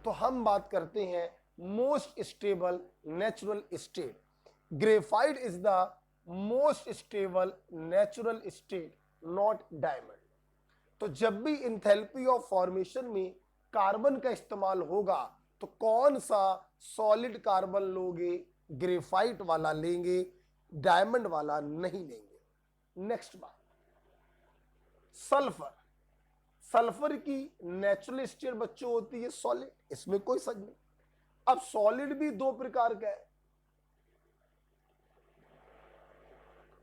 तो हम बात करते हैं most stable natural state. Graphite is the most stable natural state, not diamond. तो जब भी इंथैल्पी ऑफ फॉर्मेशन में कार्बन का इस्तेमाल होगा तो कौन सा सॉलिड कार्बन लोगे? ग्रेफाइट वाला लेंगे, डायमंड वाला नहीं लेंगे। नेक्स्ट बात, सल्फर। सल्फर की नेचुरल स्टेट बच्चों होती है सॉलिड, इसमें कोई शक नहीं। अब सॉलिड भी दो प्रकार का है,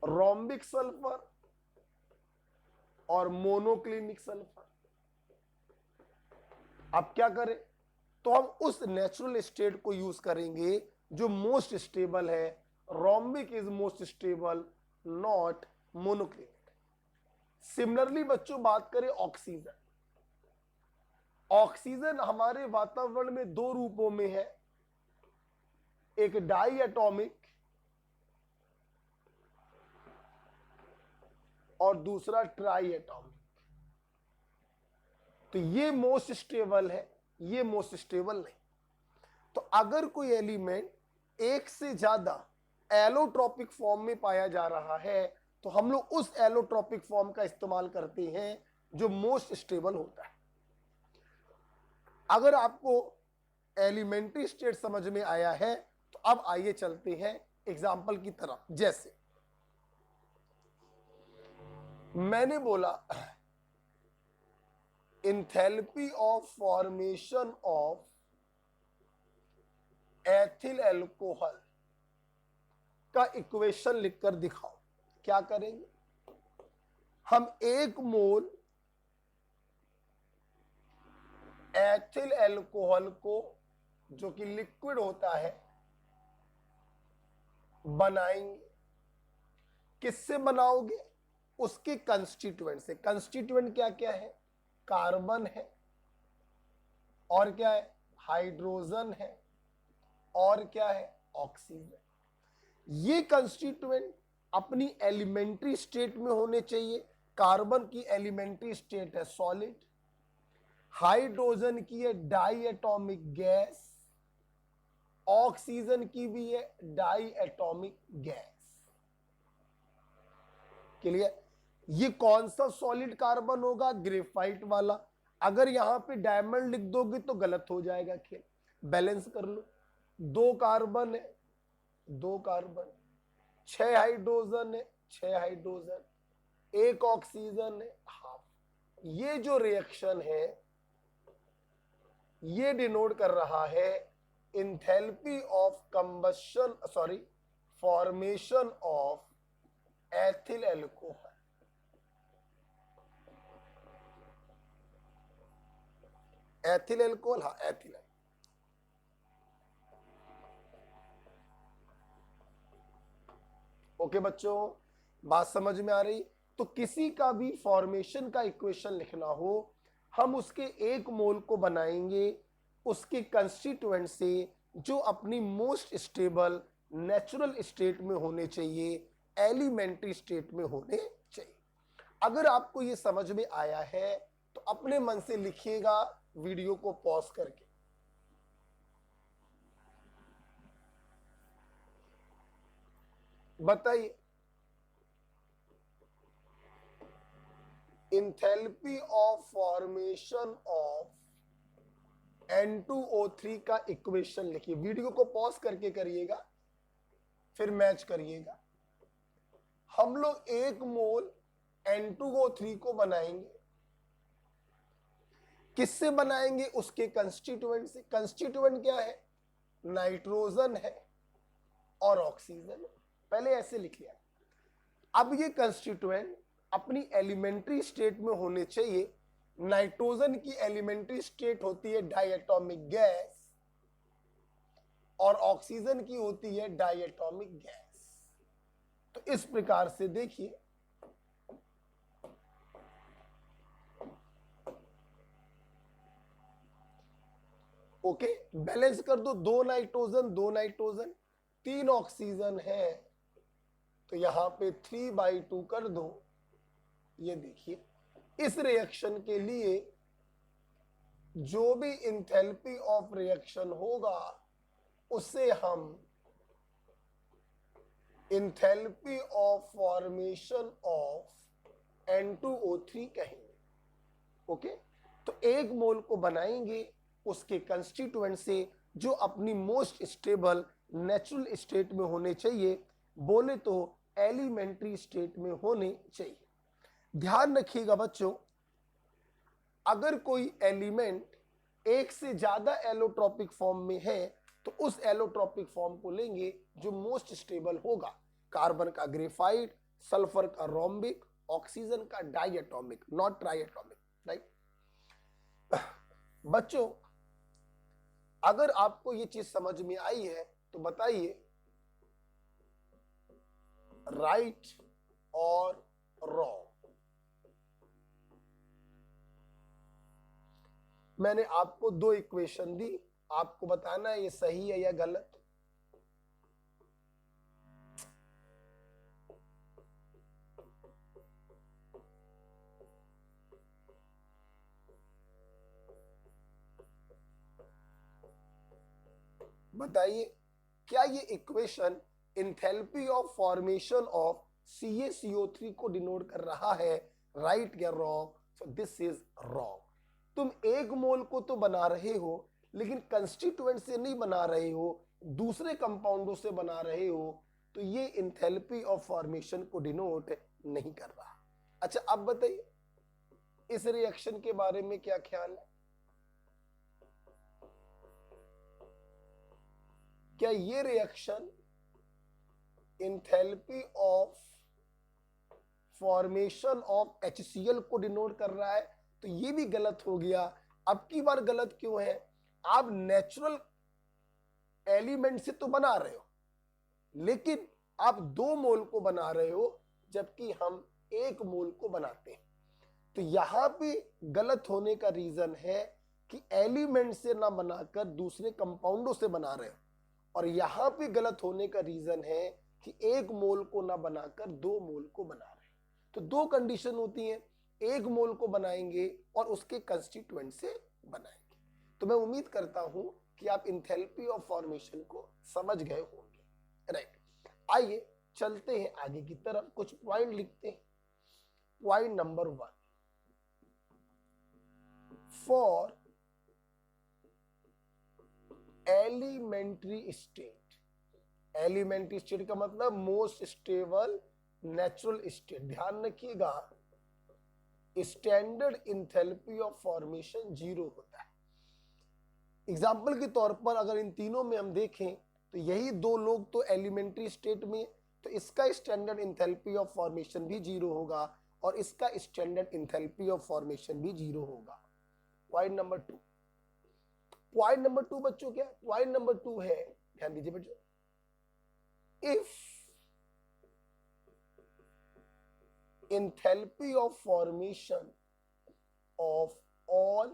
रोम्बिक सल्फर और मोनोक्लिनिक सल्फर। अब क्या करें? तो हम उस नेचुरल स्टेट को यूज करेंगे जो मोस्ट स्टेबल है। Rhombic is most stable, not monoclinic. Similarly बच्चों बात करें ऑक्सीजन। ऑक्सीजन हमारे वातावरण में दो रूपों में है, एक डाई एटॉमिक और दूसरा ट्राई एटॉमिक। तो ये मोस्ट स्टेबल है, ये मोस्ट स्टेबल नहीं। तो अगर कोई एलिमेंट एक से ज्यादा एलोट्रॉपिक फॉर्म में पाया जा रहा है तो हम लोग उस एलोट्रॉपिक फॉर्म का इस्तेमाल करते हैं जो मोस्ट स्टेबल होता है। अगर आपको एलिमेंट्री स्टेट समझ में आया है तो अब आइए चलते हैं एग्जाम्पल की तरफ। जैसे मैंने बोला enthalpy of formation of ethyl alcohol का इक्वेशन लिखकर दिखाओ। क्या करेंगे? हम 1 मोल एथिल एल्कोहल को, जो कि लिक्विड होता है, बनाएंगे। किससे बनाओगे? उसके कंस्टिट्यूएंट से। कंस्टिट्यूएंट क्या क्या है? कार्बन है, और क्या है? हाइड्रोजन है, और क्या है? ऑक्सीजन। ये कंस्टिट्यूएंट अपनी एलिमेंट्री स्टेट में होने चाहिए। कार्बन की एलिमेंट्री स्टेट है सॉलिड, हाइड्रोजन की है डाई एटॉमिक गैस, ऑक्सीजन की भी है डाई एटॉमिक गैस। क्लियर? ये कौन सा सॉलिड कार्बन होगा? ग्रेफाइट वाला। अगर यहां पे डायमंड लिख दोगे तो गलत हो जाएगा खेल। बैलेंस कर लो, 2 कार्बन है, 2 कार्बन, 6 हाइड्रोजन है, 6 हाइड्रोजन, 1 ऑक्सीजन है, हाफ। ये जो रिएक्शन है ये डिनोट कर रहा है enthalpy of combustion, sorry, formation of ethyl alcohol. Ethyl alcohol, हाँ एथिल। ओके बच्चों, बात समझ में आ रही? तो किसी का भी फॉर्मेशन का इक्वेशन लिखना हो, हम उसके 1 मोल को बनाएंगे उसके कंस्टिट्यूएंट से जो अपनी मोस्ट स्टेबल नेचुरल स्टेट में होने चाहिए, एलिमेंट्री स्टेट में होने चाहिए। अगर आपको ये समझ में आया है तो अपने मन से लिखिएगा वीडियो को पॉज करके। बताइए, enthalpy of formation of N2O3 का इक्वेशन लिखिए। वीडियो को पॉज करके करिएगा, फिर मैच करिएगा। हम लोग 1 मोल N2O3 को बनाएंगे। किससे बनाएंगे? उसके कंस्टिट्यूएंट से। कंस्टिट्यूएंट क्या है? नाइट्रोजन है और ऑक्सीजन। पहले ऐसे लिख लिया। अब ये कंस्टिट्यूएंट अपनी एलिमेंट्री स्टेट में होने चाहिए। नाइट्रोजन की एलिमेंट्री स्टेट होती है डायएटॉमिक गैस और ऑक्सीजन की होती है डायएटॉमिक गैस। तो इस प्रकार से देखिए, ओके, बैलेंस कर दो। 2 नाइट्रोजन, 2 नाइट्रोजन, 3 ऑक्सीजन है, तो यहां पे 3/2 कर दो। ये देखिए, इस रिएक्शन के लिए जो भी इंथैल्पी ऑफ रिएक्शन होगा उसे हम enthalpy of formation of N2O3 कहेंगे। ओके, तो एक मोल को बनाएंगे उसके कंस्टिट्यूएंट से जो अपनी मोस्ट स्टेबल नेचुरल स्टेट में होने चाहिए, बोले तो एलिमेंट्री स्टेट में होने चाहिए। ध्यान रखिएगा बच्चों, अगर कोई एलिमेंट एक से ज्यादा एलोट्रोपिक फॉर्म में है तो उस एलोट्रोपिक फॉर्म को लेंगे जो मोस्ट स्टेबल होगा। कार्बन का ग्रेफाइट, सल्फर का रोम्बिक, ऑक्सीजन का डाइएटॉमिक, नॉट ट्राइएटॉमिक, राइट। बच्चों, अगर आपको ये चीज समझ में आई है तो बताइए राइट और रॉन्ग। मैंने आपको दो इक्वेशन दी, आपको बताना है ये सही है या गलत। बताइए, क्या ये equation enthalpy of formation of CaCO3 को डिनोट कर रहा है, राइट या wrong? So this is wrong. तुम एक मोल को तो बना रहे हो लेकिन कंस्टिट्यूएंट से नहीं बना रहे हो, दूसरे कंपाउंडों से बना रहे हो, तो ये इंथैल्पी ऑफ फॉर्मेशन को डिनोट नहीं कर रहा। अच्छा, अब बताइए इस रिएक्शन के बारे में क्या ख्याल है? क्या ये reaction enthalpy of formation of HCl को डिनोट कर रहा है? तो ये भी गलत हो गया। अब की बार गलत क्यों है? आप नेचुरल एलिमेंट से तो बना रहे हो लेकिन आप 2 मोल को बना रहे हो जबकि हम 1 मोल को बनाते हैं। तो यहां पे गलत होने का रीजन है कि एलिमेंट से ना बनाकर दूसरे कंपाउंडों से बना रहे हो, और यहां पे गलत होने का रीजन है कि 1 मोल को ना बनाकर 2 मोल को बना रहे हैं। तो 2 कंडीशन होती हैं, 1 मोल को बनाएंगे और उसके कंस्टिट्यूएंट से बनाएंगे। तो मैं उम्मीद करता हूं कि आप इंथैल्पी ऑफ फॉर्मेशन को समझ गए होंगे, राइट। आइए चलते हैं आगे की तरफ, कुछ पॉइंट लिखते हैं। Point number 1, for elementary state. Elementary state का मतलब मोस्ट स्टेबल नेचुरल स्टेट। ध्यान रखिएगा, स्टैंडर्ड इंथैल्पी ऑफ फॉर्मेशन 0 होता है। एग्जाम्पल के तौर पर अगर इन तीनों में हम देखें तो यही 2 लोग तो एलिमेंट्री स्टेट में, तो इसका स्टैंडर्ड इंथैल्पी ऑफ फॉर्मेशन भी 0 होगा और इसका स्टैंडर्ड इंथैल्पी ऑफ फॉर्मेशन भी 0 होगा। Point number 2। पॉइंट नंबर 2 बच्चों क्या? पॉइंट नंबर 2 है, ध्यान दीजिए बच्चों, if enthalpy of formation of all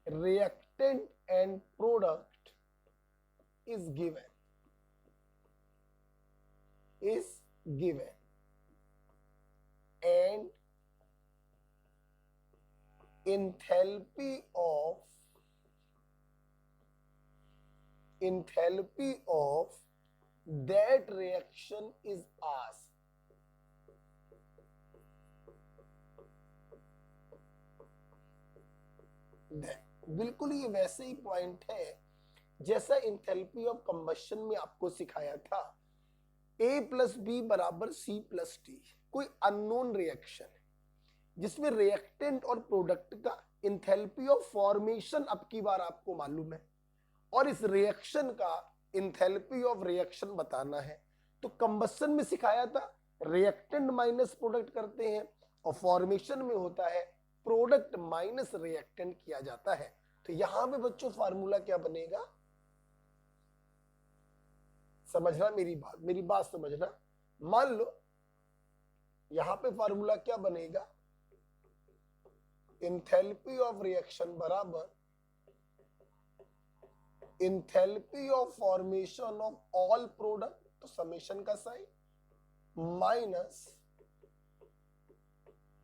reactant and product is given and enthalpy of that reaction is asked, बिल्कुल ये वैसे ही पॉइंट है जैसा इंथैल्पी ऑफ कंबशन में आपको सिखाया था। A प्लस बी बराबर C प्लस टी, कोई अननोन रिएक्शन है जिसमें रिएक्टेंट और प्रोडक्ट का इंथैल्पी ऑफ फॉर्मेशन अब की बार आपको मालूम है और इस रिएक्शन का इंथैल्पी ऑफ रिएक्शन बताना है। तो कंबशन में सिखाया था रिएक्टेंट माइनस प्रोडक्ट करते हैं और फॉर्मेशन में होता है प्रोडक्ट माइनस रिएक्टेंट किया जाता है। तो यहां पे बच्चों फार्मूला क्या बनेगा? समझना मेरी बात समझना। मान लो यहां पे फार्मूला क्या बनेगा? इंथैल्पी ऑफ रिएक्शन बराबर enthalpy of formation of all product, तो समेशन का sign, minus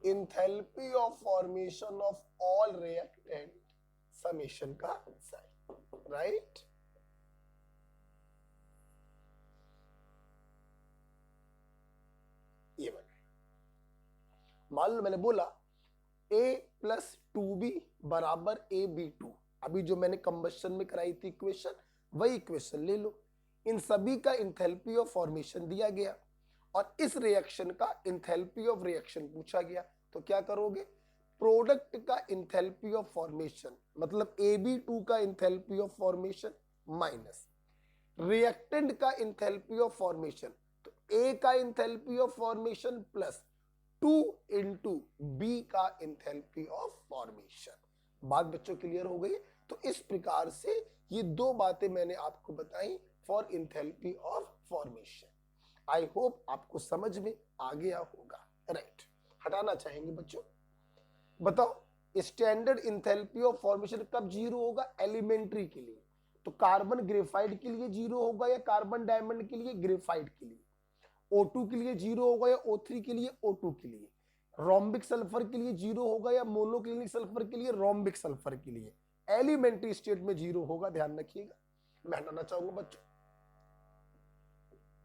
enthalpy of formation of all reactant summation का आंसर, राइट। ये बना, मान लो मैंने बोला a प्लस 2b बराबर AB2, अभी जो मैंने कंबशन में कराई थी इक्वेशन, वही इक्वेशन ले लो। इन सभी का इंथैल्पी ऑफ फॉर्मेशन दिया गया और इस रिएक्शन का इंथैल्पी ऑफ रिएक्शन पूछा गया, तो क्या करोगे, प्रोडक्ट का इंथैल्पी ऑफ फॉर्मेशन मतलब AB2 का enthalpy of formation minus reactant का इंथैल्पी ऑफ फॉर्मेशन, तो A का enthalpy of formation plus 2 into B का इंथैल्पी ऑफ फॉर्मेशन। बात बच्चों क्लियर हो गई। तो इस प्रकार से ये दो बातें मैंने आपको बताई for enthalpy of formation. I hope आपको समझ में आ गया होगा, राइट। हटाना चाहेंगे बच्चों, बताओ स्टैंडर्ड इंथैल्पी ऑफ फॉर्मेशन कब जीरो होगा, एलिमेंट्री के लिए तो कार्बन ग्रेफाइट के लिए जीरो होगा या कार्बन डायमंड के लिए ग्रेफाइट के लिए, O2 के लिए जीरो होगा या O3 के लिए O2 के लिए, रोम्बिक सल्फर के लिए जीरो होगा या मोनोक्लिनिक सल्फर के लिए रोम्बिक सल्फर के लिए, एलिमेंट्री स्टेट में जीरो होगा, ध्यान रखिएगा। मैं हटाना चाहूंगा बच्चों,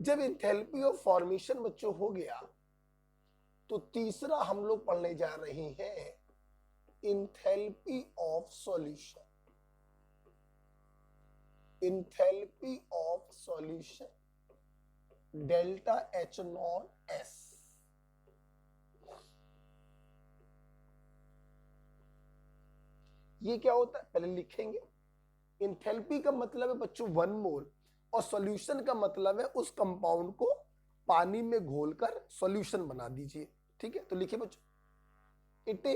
जब इंथैल्पी ऑफ फॉर्मेशन बच्चों हो गया तो तीसरा हम लोग पढ़ने जा रहे हैं enthalpy of solution. Enthalpy of solution delta H not S। ये क्या होता है पहले लिखेंगे। इंथैल्पी का मतलब है बच्चों 1 मोल और सॉल्यूशन का मतलब है उस कंपाउंड को पानी में घोलकर सॉल्यूशन बना दीजिए, ठीक है। तो लिखिए बच्चों, it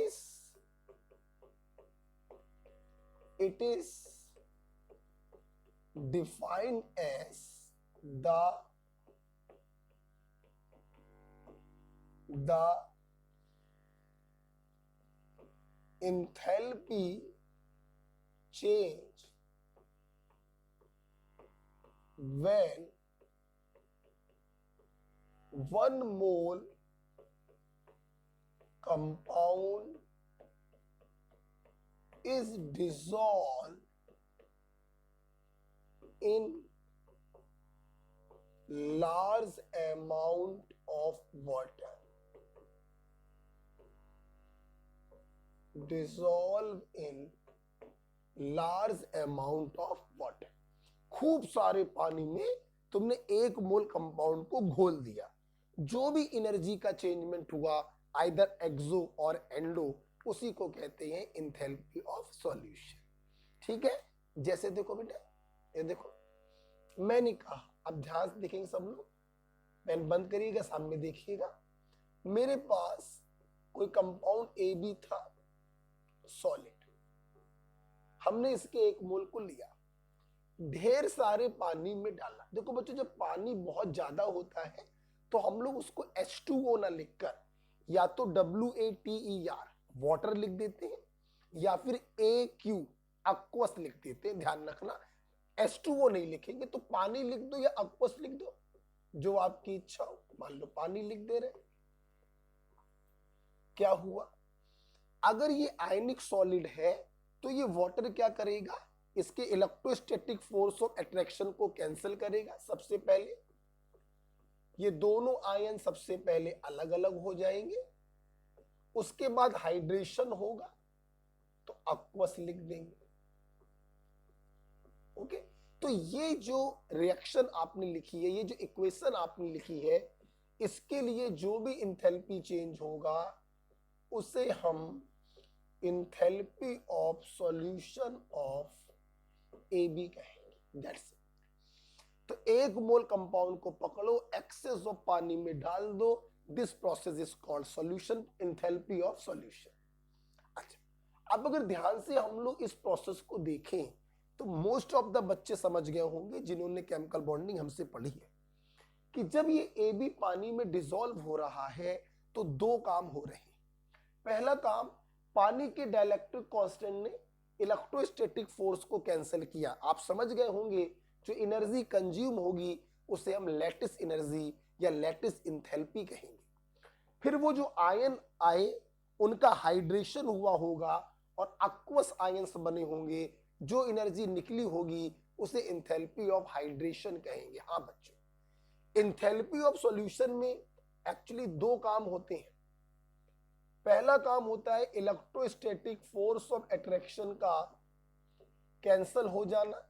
is defined as the enthalpy change when 1 mole compound is dissolved in large amount of water. Dissolve in large amount of water. खूब सारे पानी में तुमने 1 मोल कंपाउंड को घोल दिया, जो भी एनर्जी का चेंजमेंट हुआ आइदर एक्सो और एंडो, उसी को कहते हैं इंथैल्पी ऑफ सॉल्यूशन, ठीक है। जैसे देखो बेटा, ये देखो मैंने कहा, अब ध्यान से देखेंगे सब लोग, पेन बंद करिएगा, सामने देखिएगा। मेरे पास कोई कंपाउंड AB था सॉलिड, हमने इसके 1 मोल को लिया, ढेर सारे पानी में डाला। देखो बच्चों, जब पानी बहुत ज्यादा होता है तो हम लोग उसको H2O ना लिखकर या तो WATER वाटर लिख देते हैं या फिर AQ aqueous लिख देते हैं। ध्यान रखना, H2O नहीं लिखेंगे, तो पानी लिख दो या aqueous लिख दो, जो आपकी इच्छा हो। मान लो पानी लिख दे रहे, क्या हुआ, अगर ये आयनिक सॉलिड है तो ये वाटर क्या करेगा, इसके इलेक्ट्रोस्टैटिक फोर्स ऑफ अट्रैक्शन को कैंसिल करेगा। सबसे पहले ये दोनों आयन सबसे पहले अलग अलग हो जाएंगे, उसके बाद हाइड्रेशन होगा तो aqueous लिख देंगे, ओके। तो ये जो रिएक्शन आपने लिखी है, ये जो इक्वेशन आपने लिखी है, इसके लिए जो भी इंथैल्पी चेंज होगा उसे हम enthalpy of solution of AB कहेंगे, दैट्स इट। तो 1 मोल कंपाउंड को पकड़ो, एक्सेस ऑफ पानी में डाल दो, this process is called solution, enthalpy of solution. अच्छा, अब अगर ध्यान से हम लोग इस प्रोसेस को देखें तो मोस्ट ऑफ द बच्चे समझ गए होंगे जिन्होंने केमिकल बॉन्डिंग हमसे पढ़ी है कि जब ये AB पानी में डिसॉल्व हो रहा है तो 2 काम हो रहे हैं। पहला काम, पानी के डाइलेक्ट्रिक कांस्टेंट ने इलेक्ट्रोस्टैटिक फोर्स को कैंसिल किया। आप समझ गए होंगे जो एनर्जी कंज्यूम होगी उसे हम लैटिस एनर्जी या लैटिस इंथैल्पी कहेंगे। फिर वो जो आयन आए उनका हाइड्रेशन हुआ होगा और एक्वस आयंस बने होंगे, जो एनर्जी निकली होगी उसे इंथैल्पी ऑफ हाइड्रेशन कहेंगे। हाँ बच्चों, इंथैल्पी ऑफ सॉल्यूशन में एक्चुअली दो काम होते हैं। पहला काम होता है इलेक्ट्रोस्टैटिक फोर्स ऑफ अट्रैक्शन का कैंसल हो जाना।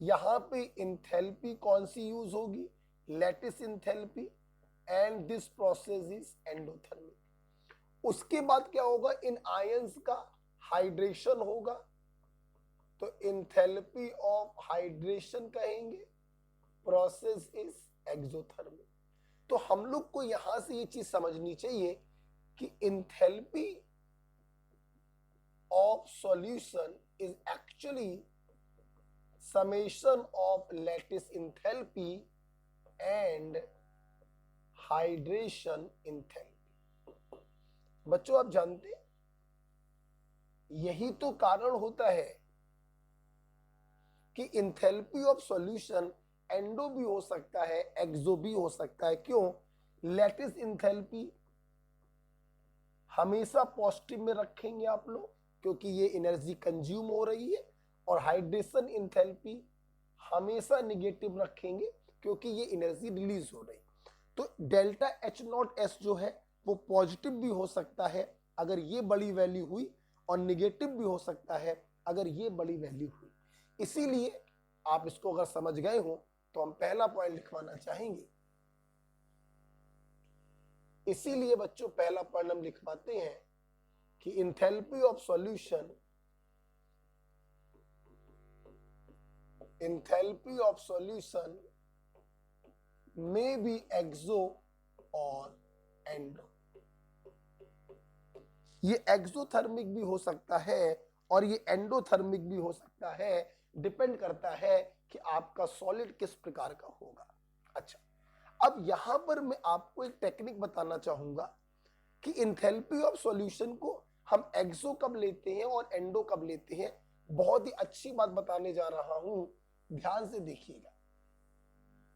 यहां पे इंथैल्पी कौन सी यूज होगी? Lattice enthalpy, and this process is endothermic. उसके बाद क्या होगा? इन आयंस का हाइड्रेशन होगा, तो इंथैल्पी ऑफ हाइड्रेशन कहेंगे, प्रोसेस इज एक्सोथर्मिक। तो हम लोग को यहां से ये चीज समझनी चाहिए कि enthalpy of solution is actually summation of lattice enthalpy and hydration enthalpy। बच्चों आप जानते हैं यही तो कारण होता है कि इंथैल्पी ऑफ सॉल्यूशन एंडो भी हो सकता है, एक्सो भी हो सकता है। क्यों? लैटिस इंथैल्पी हमेशा पॉजिटिव में रखेंगे आप लोग, क्योंकि ये एनर्जी कंज्यूम हो रही है, और हाइड्रेशन इंथैल्पी हमेशा निगेटिव रखेंगे क्योंकि ये एनर्जी रिलीज हो रही। तो डेल्टा एच नॉट एस जो है वो पॉजिटिव भी हो सकता है अगर ये बड़ी वैल्यू हुई, और निगेटिव भी हो सकता है अगर ये बड़ी वैल्यू हुई। इसीलिए आप इसको अगर समझ गए हो तो हम पहला पॉइंट लिखवाना चाहेंगे। इसीलिए बच्चों पहला पॉइंट हम लिखवाते हैं कि enthalpy of solution, enthalpy of solution may be exo or endo। ये एक्सोथर्मिक भी हो सकता है और ये एंडोथर्मिक भी हो सकता है, डिपेंड करता है कि आपका सॉलिड किस प्रकार का होगा। अच्छा, अब यहां पर मैं आपको एक टेक्निक बताना चाहूंगा कि इंथैल्पी ऑफ सॉल्यूशन को हम एक्सो कब लेते हैं और एंडो कब लेते हैं। बहुत ही अच्छी बात बताने जा रहा हूं, ध्यान से देखिएगा।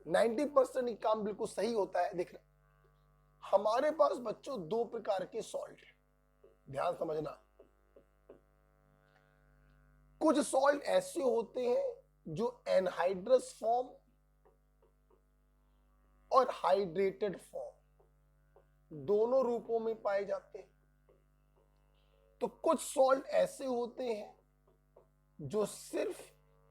90% काम बिल्कुल सही होता है। देख रहे हमारे पास बच्चों दो प्रकार के सॉल्ट है, ध्यान समझना। कुछ सॉल्ट ऐसे होते हैं जो एनहाइड्रस फॉर्म और हाइड्रेटेड फॉर्म दोनों रूपों में पाए जाते हैं। तो कुछ सॉल्ट ऐसे होते हैं जो सिर्फ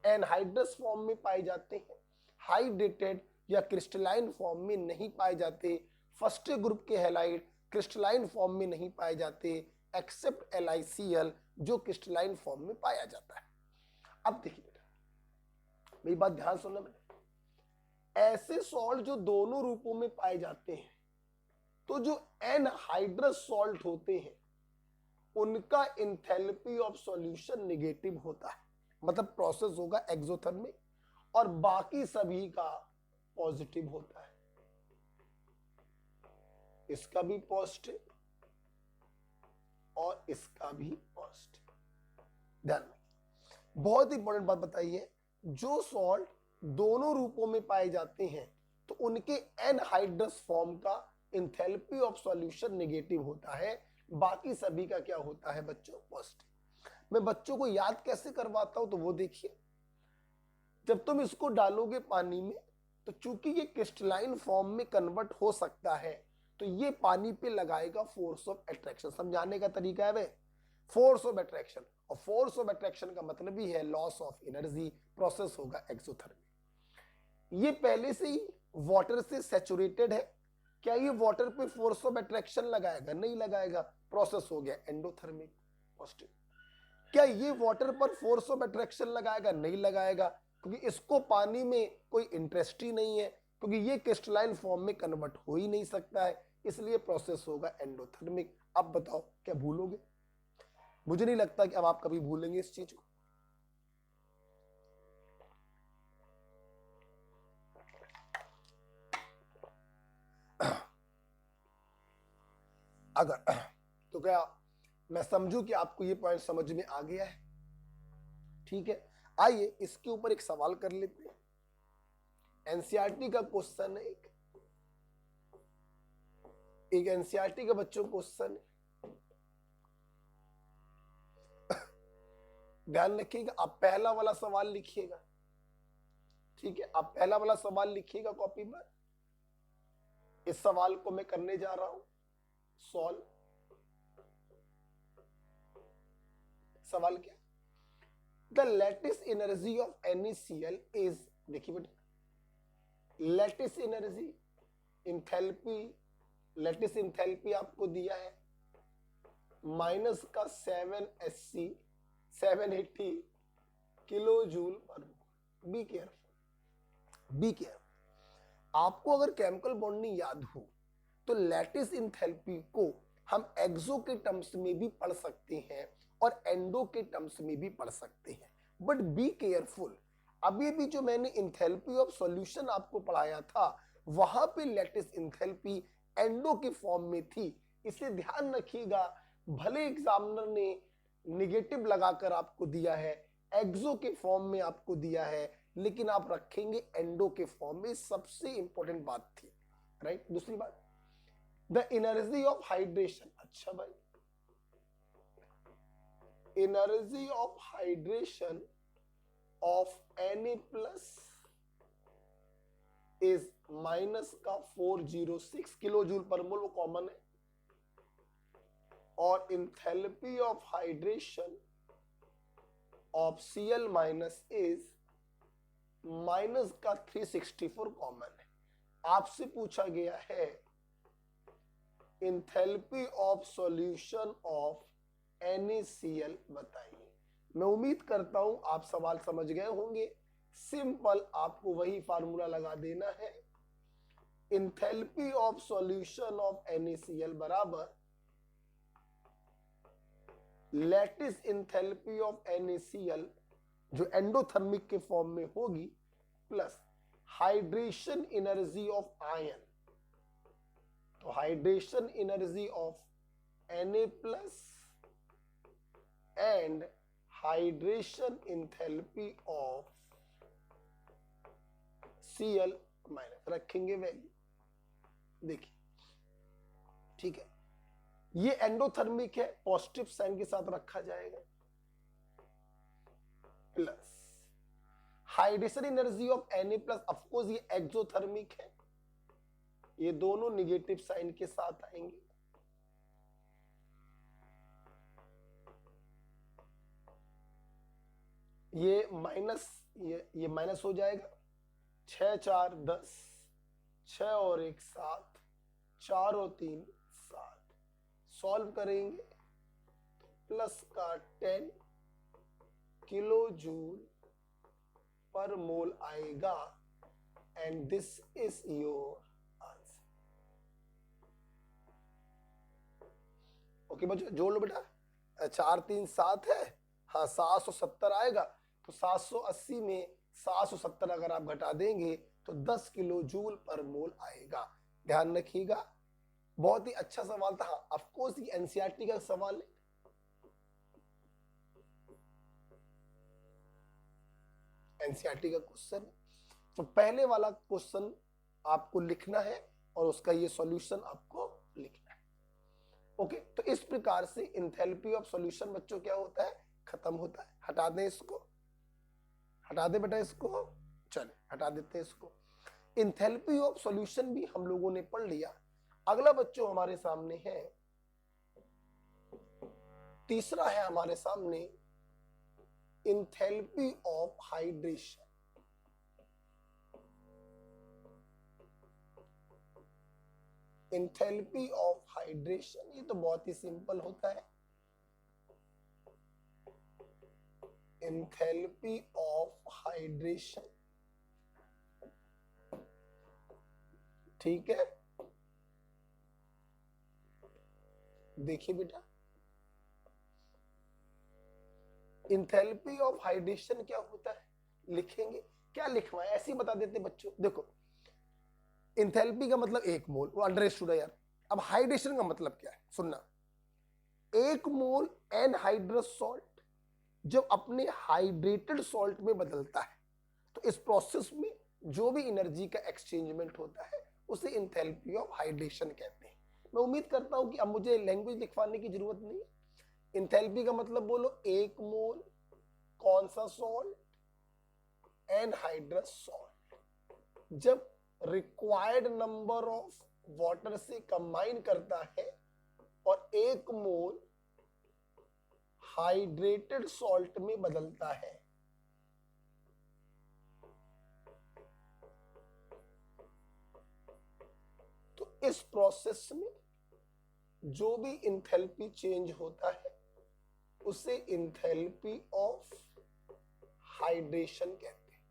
एनहाइड्रस फॉर्म में पाए जाते हैं, हाइड्रेटेड या क्रिस्टलाइन फॉर्म में नहीं पाए जाते। फर्स्ट ग्रुप के हैलाइड क्रिस्टलाइन फॉर्म में नहीं पाए जाते, एक्सेप्ट LiCl जो क्रिस्टलाइन फॉर्म में पाया जाता है। अब देखिए बेटा, मेरी बात ध्यान सुनना बेटा। ऐसे सॉल्ट जो दोनों रूपों में पाए जाते हैं, तो जो एनहाइड्रस सॉल्ट होते हैं उनका इंथैल्पी ऑफ सॉल्यूशन नेगेटिव होता है, मतलब प्रोसेस होगा एक्सोथर्मिक, और बाकी सभी का पॉजिटिव होता है। इसका भी पॉजिटिव और इसका भी पॉजिटिव। ध्यान रखिए, बहुत इंपॉर्टेंट बात बताइए। जो सॉल्ट दोनों रूपों में पाए जाते हैं तो उनके एनहाइड्रस फॉर्म का इंथैल्पी ऑफ सॉल्यूशन नेगेटिव होता है, बाकी सभी का क्या होता है बच्चों? पॉजिटिव। मैं बच्चों को याद कैसे करवाता हूं तो वो देखिए। जब तुम इसको डालोगे पानी में तो चूंकि ये क्रिस्टलाइन फॉर्म में कन्वर्ट हो सकता है, तो ये पानी पे लगाएगा फोर्स ऑफ अट्रैक्शन। समझाने का तरीका है वे, फोर्स ऑफ अट्रैक्शन, और फोर्स ऑफ अट्रैक्शन का मतलब ही है लॉस ऑफ एनर्जी, प्रोसेस होगा एक्सोथर्मिक। ये पहले से ही वाटर से सैचुरेटेड है, क्या ये वाटर पे फोर्स ऑफ अट्रैक्शन लगाएगा? नहीं लगाएगा, प्रोसेस हो गया एंडोथर्मिक, पॉजिटिव। क्या ये वाटर पर फोर्स ऑफ अट्रैक्शन लगाएगा? नहीं लगाएगा, क्योंकि इसको पानी में कोई इंटरेस्ट ही नहीं है, क्योंकि ये क्रिस्टलाइन फॉर्म में कन्वर्ट हो ही नहीं सकता है, इसलिए प्रोसेस होगा एंडोथर्मिक। अब बताओ क्या भूलोगे? मुझे नहीं लगता कि अब आप कभी भूलेंगे इस चीज को। अगर तो क्या मैं समझू कि आपको ये पॉइंट समझ में आ गया है? ठीक है, आइए इसके ऊपर एक सवाल कर लेते हैं। एनसीईआरटी का क्वेश्चन है, एक एनसीईआरटी का बच्चों क्वेश्चन है। ध्यान रखिएगा, आप पहला वाला सवाल लिखिएगा, ठीक है, आप पहला वाला सवाल लिखिएगा कॉपी पर। इस सवाल को मैं करने जा रहा हूं सॉल्व। सवाल क्या, the lattice energy of NaCl is, देखिए बेटा, lattice energy, enthalpy, lattice enthalpy आपको दिया है माइनस का 780 780 किलो जूल पर मोल। Be careful, be careful. आपको अगर केमिकल बॉन्डिंग याद हो तो लैटिस इंथैल्पी को हम एक्सो के टर्म्स में भी पढ़ सकते हैं और एंडो के टर्म्स में भी पढ़ सकते हैं, बट बी केयरफुल। अभी भी जो मैंने इंथैल्पी ऑफ सॉल्यूशन आपको पढ़ाया था वहां पे लैटिस इंथैल्पी एंडो के फॉर्म में थी, इसे ध्यान रखिएगा। भले एग्जामिनर ने निगेटिव लगाकर आपको दिया है, एक्सो के फॉर्म में आपको दिया है, लेकिन आप रखेंगे एंडो के फॉर्म में, सबसे इंपॉर्टेंट बात थी, राइट। दूसरी बात, द एनर्जी ऑफ हाइड्रेशन, अच्छा भाई, energy of hydration of Na plus is minus का 406 किलो जूल पर मोल, वो कॉमन है, और enthalpy of hydration of Cl minus is minus का 364 कॉमन है। आपसे पूछा गया है enthalpy of solution of NaCl बताइए। मैं उम्मीद करता हूं आप सवाल समझ गए होंगे। सिंपल आपको वही फार्मूला लगा देना है, enthalpy of solution of NaCl बराबर लैटिस इंथैल्पी ऑफ NaCl जो एंडोथर्मिक के फॉर्म में होगी plus hydration energy of ion, तो hydration energy of Na plus and hydration enthalpy of Cl minus, रखेंगे वैल्यू, देखिए ठीक है, ये एंडोथर्मिक है, पॉजिटिव साइन के साथ रखा जाएगा, plus hydration energy of Na plus, of course ये एक्सोथर्मिक है, ये दोनों निगेटिव साइन के साथ आएंगे, ये माइनस, ये माइनस हो जाएगा, 6 4 10, 6 और 1 7, 4 और 3 7, सॉल्व करेंगे तो प्लस का 10 किलो जूल पर मोल आएगा, and this is your answer. Okay बच्चों, जोड़ लो बेटा, 4 3 7 है, हाँ 770 आएगा, तो 780 में 770 अगर आप घटा देंगे तो 10 किलो जूल पर मोल आएगा। ध्यान रखिएगा, बहुत ही अच्छा सवाल था। हाँ ऑफ कोर्स ये एनसीईआरटी का सवाल है, एनसीईआरटी का क्वेश्चन। तो पहले वाला क्वेश्चन आपको लिखना है और उसका ये सॉल्यूशन आपको लिखना है। ओके, तो इस प्रकार से इंथैल्पी ऑफ सॉल्यूशन बच्चों क्या होता है, खत्म होता है। हटा दें इसको, हटा दे बेटा इसको, चले हटा देते हैं इसको। इंथैल्पी ऑफ सॉल्यूशन भी हम लोगों ने पढ़ लिया। अगला बच्चों हमारे सामने है, तीसरा है हमारे सामने enthalpy of hydration. Enthalpy of hydration, ये तो बहुत ही सिंपल होता है, इंथैल्पी ऑफ हाइड्रेशन, ठीक है। देखिए बेटा, इंथैल्पी ऑफ हाइड्रेशन क्या होता है, लिखेंगे, क्या लिखवाएं ऐसे ही बता देते बच्चों। देखो इंथैल्पी का मतलब एक मोल, वो अंडरस्टूड है यार। अब हाइड्रेशन का मतलब क्या है, सुनना, एक मोल एनहाइड्रस सॉल्ट जब अपने हाइड्रेटेड सॉल्ट में बदलता है तो इस प्रोसेस में जो भी एनर्जी का एक्सचेंजमेंट होता है उसे इंथैल्पी ऑफ हाइड्रेशन कहते हैं। मैं उम्मीद करता हूं कि अब मुझे लैंग्वेज लिखवाने की जरूरत नहीं है। इंथैल्पी का मतलब बोलो, एक मोल कौन सा सॉल्ट? Anhydrous salt. जब रिक्वायर्ड नंबर ऑफ वाटर से कंबाइन करता है और 1 मोल हाइड्रेटेड सॉल्ट में बदलता है, तो इस प्रोसेस में जो भी इंथैल्पी चेंज होता है उसे इंथैल्पी ऑफ हाइड्रेशन कहते हैं।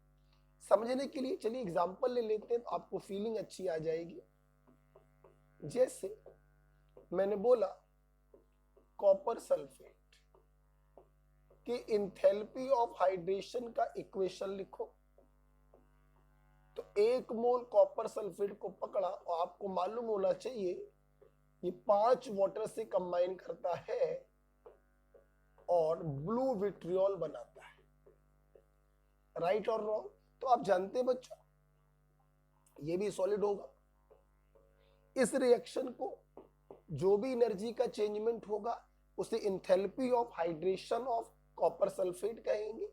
समझने के लिए चलिए एग्जांपल ले लेते हैं तो आपको फीलिंग अच्छी आ जाएगी। जैसे मैंने बोला कॉपर सल्फेट कि इंथैल्पी ऑफ हाइड्रेशन का इक्वेशन लिखो, तो 1 मोल कॉपर सल्फेट को पकड़ा और आपको मालूम होना चाहिए ये 5 वाटर से कंबाइन करता है और ब्लू विट्रियोल बनाता है। राइट और रॉन्ग? तो आप जानते हैं बच्चों ये भी सॉलिड होगा। इस रिएक्शन को जो भी एनर्जी का चेंजमेंट होगा उसे enthalpy of hydration of copper sulphate कहेंगे।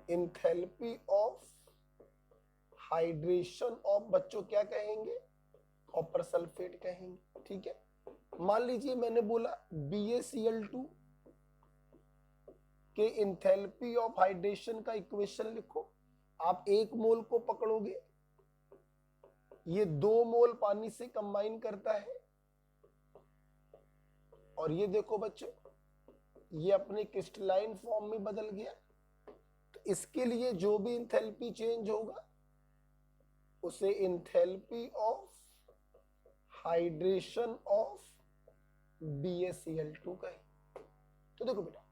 इंथैल्पी ऑफ हाइड्रेशन ऑफ बच्चों क्या कहेंगे? कॉपर सल्फेट कहेंगे। ठीक है, मान लीजिए मैंने बोला BaCl2 के इंथैल्पी ऑफ हाइड्रेशन का इक्वेशन लिखो। आप 1 मोल को पकड़ोगे, ये 2 मोल पानी से कंबाइन करता है और ये देखो बच्चों ये अपने क्रिस्टलाइन फॉर्म में बदल गया। तो इसके लिए जो भी इंथैल्पी चेंज होगा उसे enthalpy of hydration of BaCl2 कहें। तो देखो बेटा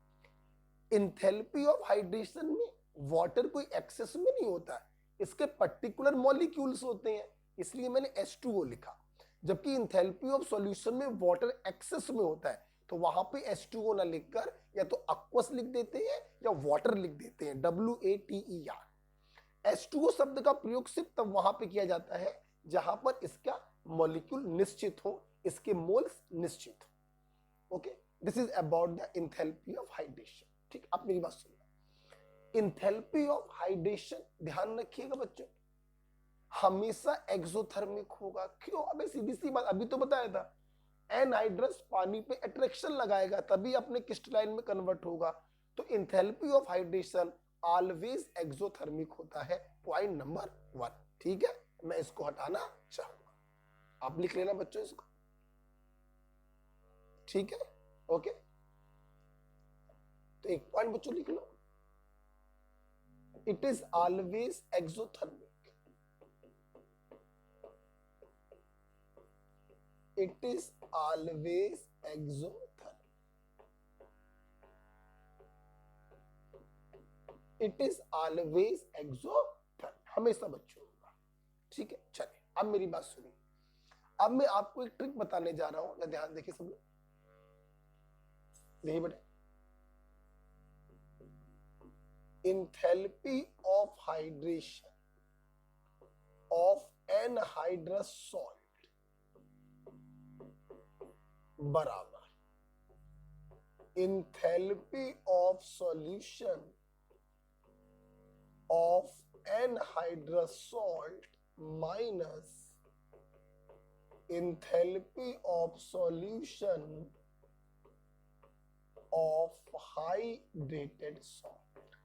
इंथैल्पी ऑफ हाइड्रेशन में वाटर कोई एक्सेस में नहीं होता है, इसके पर्टिकुलर मॉलिक्यूल्स होते हैं, इसलिए मैंने H2O लिखा। जबकि इंथैल्पी ऑफ सॉल्यूशन में वाटर एक्सेस में होता है तो वहां पे H2O ना लिखकर या तो aqueous लिख देते हैं या वाटर लिख देते हैं, WATER। H2O शब्द का प्रयोग सिर्फ तब वहां पे किया जाता है जहां पर इसका मॉलिक्यूल निश्चित हो, इसके मोल्स निश्चित हो। Okay, this is about the enthalpy of hydration. ठीक, आप मेरी बात सुनिए। इंथैल्पी ऑफ हाइड्रेशन ध्यान रखिएगा बच्चों हमेशा एक्सोथर्मिक होगा। क्यों? अबे सीधी सी बात अभी तो बताया था, एनहाइड्रस पानी पे अट्रैक्शन लगाएगा तभी अपने क्रिस्टलाइन में कन्वर्ट होगा। तो enthalpy of hydration always exothermic होता है। Point number 1। ठीक है, मैं इसको हटाना चाहूंगा, आप लिख लेना बच्चों इसको। ठीक है, ओके। तो एक पॉइंट बच्चों लिख लो, it is always exothermic. It is always exothermic. It is always exothermic, हमेशा बच्चों होगा। ठीक है, चलिए अब मेरी बात सुनिए। अब मैं आपको एक ट्रिक बताने जा रहा हूं, ध्यान देखिए सब लोग। देखिए बेटा, enthalpy of hydration of anhydrous salt बराबर enthalpy of solution of anhydrous salt minus enthalpy of solution of hydrated salt.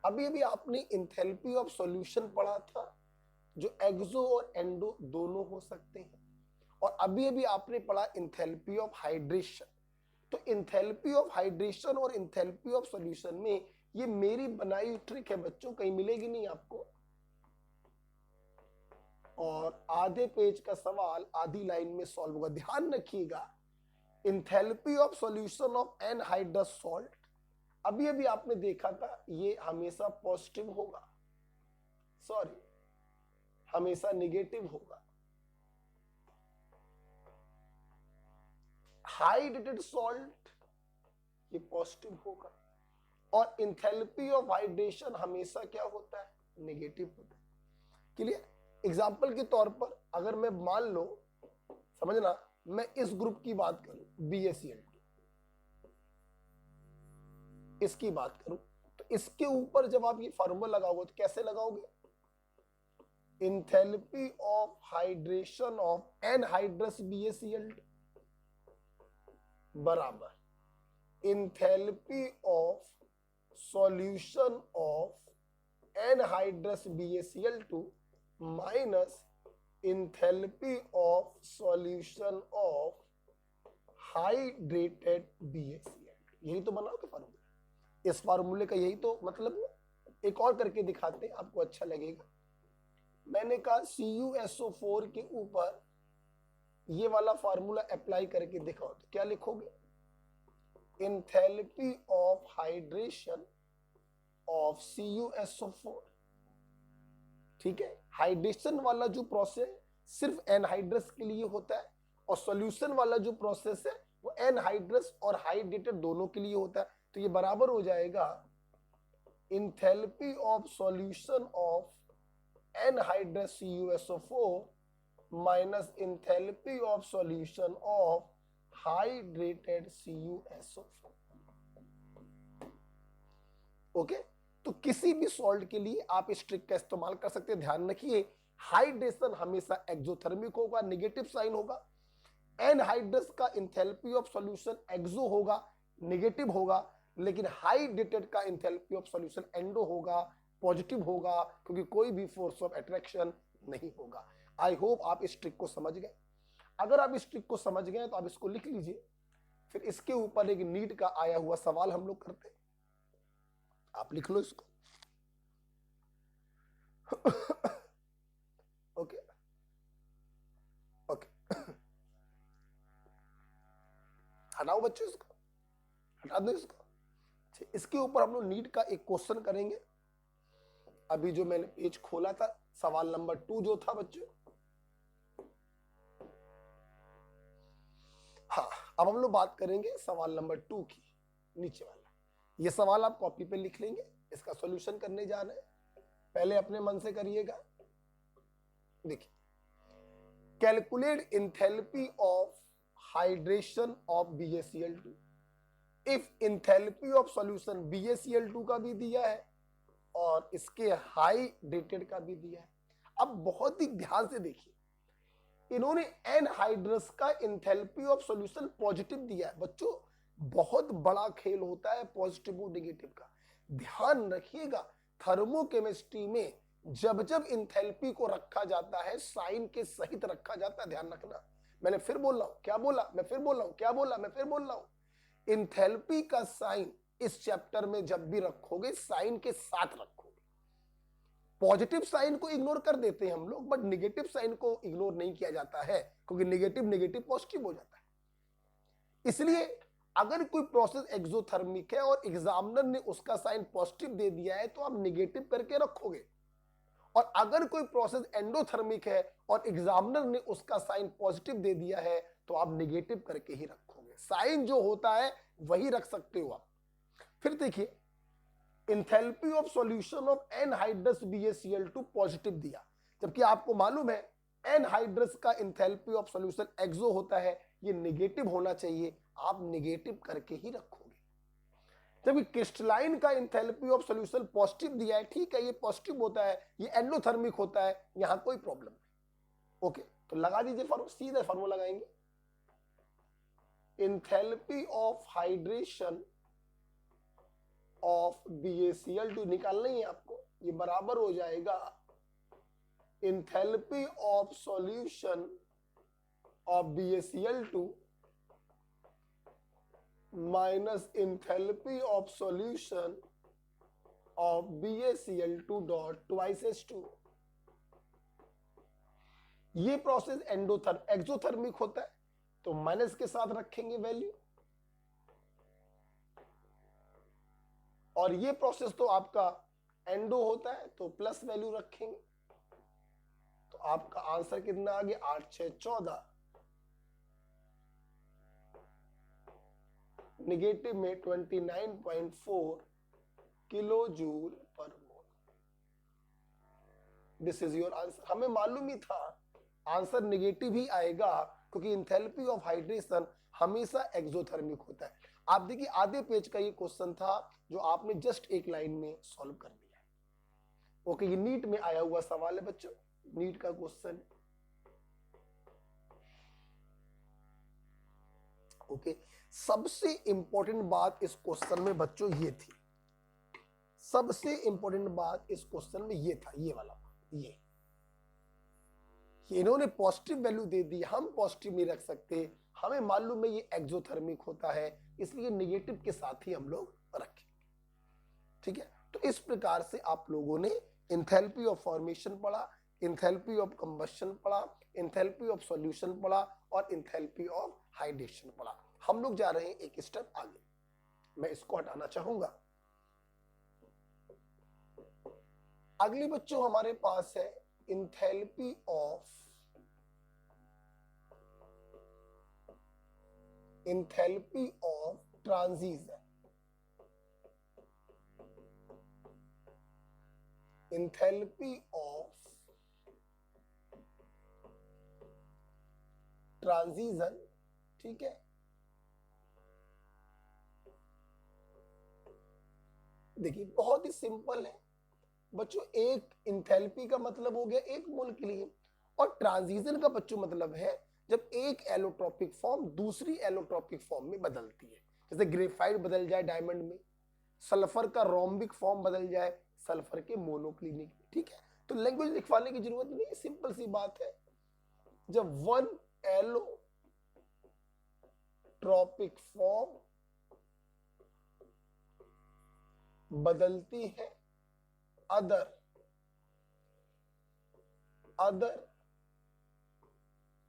अभी अभी आपने इंथैल्पी ऑफ सॉल्यूशन पढ़ा था जो एक्सो और एंडो दोनों हो सकते हैं, और अभी अभी आपने पढ़ा इंथैल्पी ऑफ हाइड्रेशन। तो इंथैल्पी ऑफ हाइड्रेशन और इंथैल्पी ऑफ सॉल्यूशन में ये मेरी बनाई ट्रिक है बच्चों, कहीं मिलेगी नहीं आपको। और आधे पेज का सवाल आधी लाइन में सॉल्व होगा। ध्यान रखिएगा, enthalpy of solution of anhydrous salt अभी अभी आपने देखा था ये हमेशा पॉजिटिव होगा, सॉरी हमेशा नेगेटिव होगा। हाइड्रेटेड सॉल्ट ये पॉजिटिव होगा, और इंथैल्पी ऑफ हाइड्रेशन हमेशा क्या होता है? नेगेटिव होता है। क्लियर? एग्जाम्पल के तौर पर अगर मैं मान लो, समझना, मैं इस ग्रुप की बात करूं BaCl2, इसकी बात करूं तो इसके ऊपर जब आप ये फार्मूला लगाओगे तो कैसे लगाओगे, enthalpy of hydration of anhydrous BaCl2 बराबर enthalpy of solution of anhydrous BaCl2 minus enthalpy of solution of hydrated BaCl2। यही तो बनाओगे फार्मूला, इस फार्मूले का यही तो मतलब है। एक और करके दिखाते हैं, आपको अच्छा लगेगा। मैंने कहा CuSO4 के ऊपर ये वाला फार्मूला अप्लाई करके दिखाओ तो क्या लिखोगे, enthalpy of hydration of CuSO4। ठीक है, हाइड्रेशन वाला जो प्रोसेस सिर्फ एनहाइड्रस के लिए होता है और सॉल्यूशन वाला जो प्रोसेस है वो एनहाइड्रस और हाइड्रेटेड दोनों के लिए होता है। तो ये बराबर हो जाएगा enthalpy of solution of anhydrous CuSO4 minus enthalpy of solution of hydrated CuSO4। Okay, तो किसी भी सॉल्ट के लिए आप इस ट्रिक का इस्तेमाल कर सकते हैं। ध्यान रखिए, हाइड्रेशन हमेशा एक्सोथर्मिक होगा, नेगेटिव साइन होगा। एनहाइड्रस का इंथैल्पी ऑफ सॉल्यूशन एक्सो होगा, नेगेटिव होगा, लेकिन हाइड्रेटेड का इंथैल्पी ऑफ सॉल्यूशन एंडो होगा, पॉजिटिव होगा, क्योंकि कोई भी फोर्स ऑफ अट्रैक्शन नहीं होगा। आई होप आप इस ट्रिक को समझ गए। अगर आप इस ट्रिक को समझ गए तो आप इसको लिख लीजिए। फिर इसके ऊपर एक नीट का आया हुआ सवाल हम लोग करते हैं, आप लिख लो इसको। ओके ओके, हटाओ बच्चों इसको, हटा दो इसको। इसके ऊपर हम लोग नीट का एक क्वेश्चन करेंगे। अभी जो मैंने पेज खोला था, सवाल नंबर 2 जो था बच्चों, हाँ, अब हम लोग बात करेंगे सवाल नंबर 2 की, नीचे वाला। ये सवाल आप कॉपी पे लिख लेंगे, इसका सॉल्यूशन करने जा रहे हैं। पहले अपने मन से करिएगा। देखिए, calculate enthalpy of hydration of BaCl2 if enthalpy of solution BaCl2 का भी दिया है और इसके हाइड्रेटेड का भी दिया है। अब बहुत ही ध्यान से देखिए, इन्होंने एनहाइड्रस का इंथैल्पी ऑफ सॉल्यूशन पॉजिटिव दिया है। बच्चों, बहुत बड़ा खेल होता है पॉजिटिव और नेगेटिव का। ध्यान रखिएगा, थर्मोकेमिस्ट्री में जब जब इंथैल्पी को रखा जाता है, साइन के सहित रखा जाता है। ध्यान रखना, मैंने फिर बोल रहा हूं, क्या बोला, मैं फिर बोल रहा हूं, क्या बोला, मैं फिर बोल रहा हूं। इंथैल्पी का साइन इस चैप्टर में जब भी रखोगे, साइन के साथ रखोगे। पॉजिटिव साइन को इग्नोर कर देते हैं हम लोग, बट नेगेटिव साइन को इग्नोर नहीं किया जाता है, क्योंकि नेगेटिव नेगेटिव पॉजिटिव हो जाता है। इसलिए अगर कोई प्रोसेस एक्सोथर्मिक है और एग्जामिनर ने उसका साइन पॉजिटिव दे दिया है तो आप नेगेटिव करके रखोगे, और अगर कोई प्रोसेस एंडोथर्मिक है और एग्जामिनर ने उसका साइन पॉजिटिव दे दिया है तो आप नेगेटिव करके ही रखोगे। साइन जो होता है वही रख सकते हो आप। फिर देखिए, enthalpy of solution of anhydrous BaCl2 positive दिया, जबकि आपको मालूम है एनहाइड्रस का इंथैल्पी ऑफ सॉल्यूशन एक्सो होता है, ये नेगेटिव होना चाहिए, आप नेगेटिव करके ही रखोगे। जबकि क्रिस्टलाइन का इंथैल्पी ऑफ सॉल्यूशन पॉजिटिव दिया है, ठीक है, ये पॉजिटिव होता है, ये एंडोथर्मिक होता है, यहां कोई प्रॉब्लम नहीं। ओके, तो लगा दीजिए फार्मूला, सीधा फार्मूला लगाएंगे। Enthalpy of hydration of BaCl2 निकालना ही है आपको, ये बराबर हो जाएगा enthalpy of solution of BaCl2 minus enthalpy of solution of BaCl2 dot twice H2। ये प्रोसेस एक्सोथर्मिक होता है तो माइनस के साथ रखेंगे वैल्यू, और ये प्रोसेस तो आपका एंडो होता है तो प्लस वैल्यू रखेंगे। तो आपका आंसर कितना आ गया, 8 6 14, नेगेटिव में 29.4 किलो जूल पर मोल। This is your answer. हमें मालूम ही था आंसर नेगेटिव ही आएगा, क्योंकि इंथैल्पी ऑफ हाइड्रेशन हमेशा एक्सोथर्मिक होता है। आप देखिए आधे पेज का ये क्वेश्चन था जो आपने जस्ट एक लाइन में सॉल्व कर दिया है। ओके, ये नीट में आया हुआ सवाल है बच्चों, नीट का क्वेश्चन। ओके, सबसे इंपॉर्टेंट बात इस क्वेश्चन में बच्चों ये थी, सबसे इंपॉर्टेंट बात इस क्वेश्चन में ये था, ये वाला, ये इन्होंने पॉजिटिव वैल्यू दे दी, हम पॉजिटिव नहीं रख सकते, हमें मालूम है ये एक्सोथर्मिक होता है, इसलिए नेगेटिव के साथ ही हम लोग रखेंगे। ठीक है, तो इस प्रकार से आप लोगों ने एंथैल्पी ऑफ फॉर्मेशन पढ़ा, एंथैल्पी ऑफ कंबशन पढ़ा, एंथैल्पी ऑफ सॉल्यूशन पढ़ा और एंथैल्पी ऑफ हाइड्रेशन पढ़ा। हम लोग जा रहे हैं एक स्टेप आगे, मैं इसको हटाना चाहूंगा। अगली बच्चों हमारे पास है enthalpy of transition. Enthalpy of transition, ठीक है। देखिए बहुत ही सिंपल है बच्चों, एक एंथैल्पी का मतलब हो गया एक मोल के लिए, और ट्रांजिशन का बच्चों मतलब है जब एक एलोट्रोपिक फॉर्म दूसरी एलोट्रोपिक फॉर्म में बदलती है। जैसे ग्रेफाइट बदल जाए डायमंड में, सल्फर का रोम्बिक फॉर्म बदल जाए सल्फर के मोनोक्लिनिक में। ठीक है, तो लैंग्वेज लिखवाने की जरूरत नहीं, सिंपल सी बात है। जब वन एलोट्रोपिक फॉर्म बदलती है अदर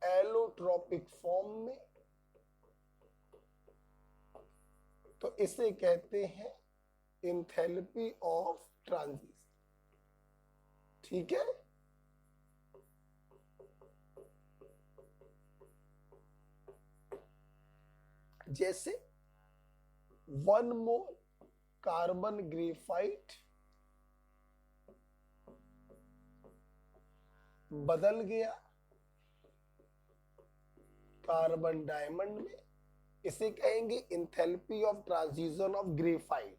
एलोट्रोपिक फॉर्म में, तो इसे कहते हैं एंथैल्पी ऑफ ट्रांजिशन। ठीक है, जैसे 1 मोल कार्बन ग्रेफाइट बदल गया कार्बन डायमंड में, इसे कहेंगे enthalpy of transition of graphite.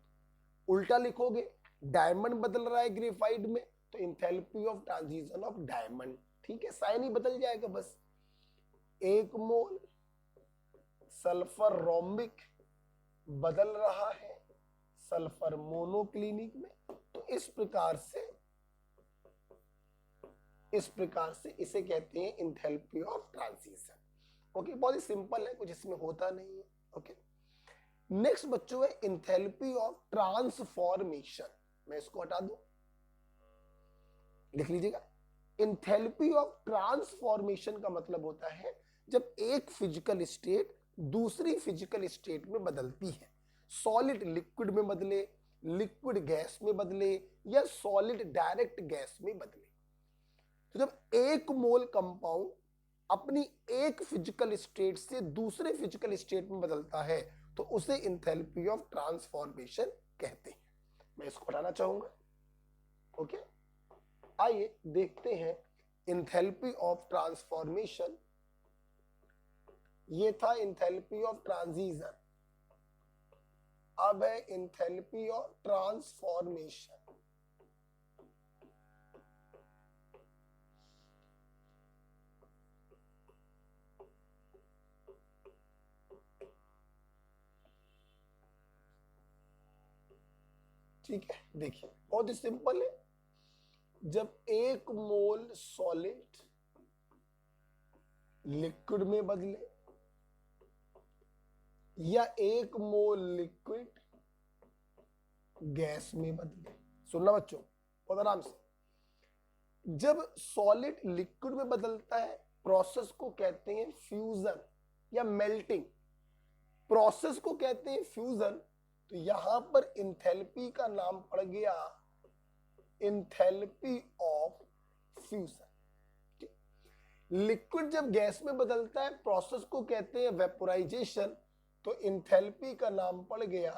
उल्टा लिखोगे, डायमंड बदल रहा है ग्रेफाइट में, तो enthalpy of transition of diamond. ठीक है, साइन ही बदल जाएगा बस। 1 मोल सल्फर रोम्बिक बदल रहा है सल्फर मोनोक्लिनिक में, तो इस प्रकार से इसे कहते हैं एंथैल्पी ऑफ ट्रांजिशन। ओके, बहुत ही सिंपल है, कुछ इसमें होता नहीं है। ओके, नेक्स्ट बच्चों है एंथैल्पी ऑफ ट्रांसफॉर्मेशन। मैं इसको हटा दूं, लिख लीजिएगा। एंथैल्पी ऑफ ट्रांसफॉर्मेशन का मतलब होता है जब एक फिजिकल स्टेट दूसरी फिजिकल स्टेट में बदलती है, सॉलिड लिक्विड में बदले, लिक्विड गैस में बदले, या सॉलिड डायरेक्ट गैस में बदले। तो जब एक मोल कंपाउंड अपनी एक फिजिकल स्टेट से दूसरे फिजिकल स्टेट में बदलता है तो उसे एंथैल्पी ऑफ ट्रांसफॉर्मेशन कहते हैं। मैं इसको हटाना चाहूंगा। ओके, आइए देखते हैं एंथैल्पी ऑफ ट्रांसफॉर्मेशन। ये था एंथैल्पी ऑफ ट्रांजिशन, अब है एंथैल्पी ऑफ ट्रांसफॉर्मेशन। ठीक है, देखिए बहुत ही सिंपल है। जब एक मोल सॉलिड लिक्विड में बदले या एक मोल लिक्विड गैस में बदले, सुनना बच्चों बहुत आराम से, जब सॉलिड लिक्विड में बदलता है प्रोसेस को कहते हैं फ्यूजन या मेल्टिंग, प्रोसेस को कहते हैं फ्यूजन। तो यहां पर एंथैल्पी का नाम पड़ गया एंथैल्पी ऑफ फ्यूजन। लिक्विड जब गैस में बदलता है प्रोसेस को कहते हैं वेपोराइजेशन, तो एंथैल्पी का नाम पड़ गया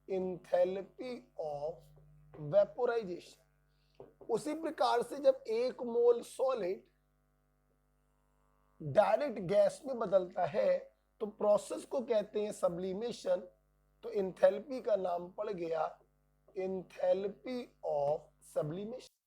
एंथैल्पी ऑफ वेपोराइजेशन। उसी प्रकार से जब एक मोल सॉलिड डायरेक्ट गैस में बदलता है तो तो प्रोसेस को कहते हैं सब्लिमेशन। तो इंथैल्पी का नाम पड़ गया इंथैल्पी ऑफ सब्लिमेशन।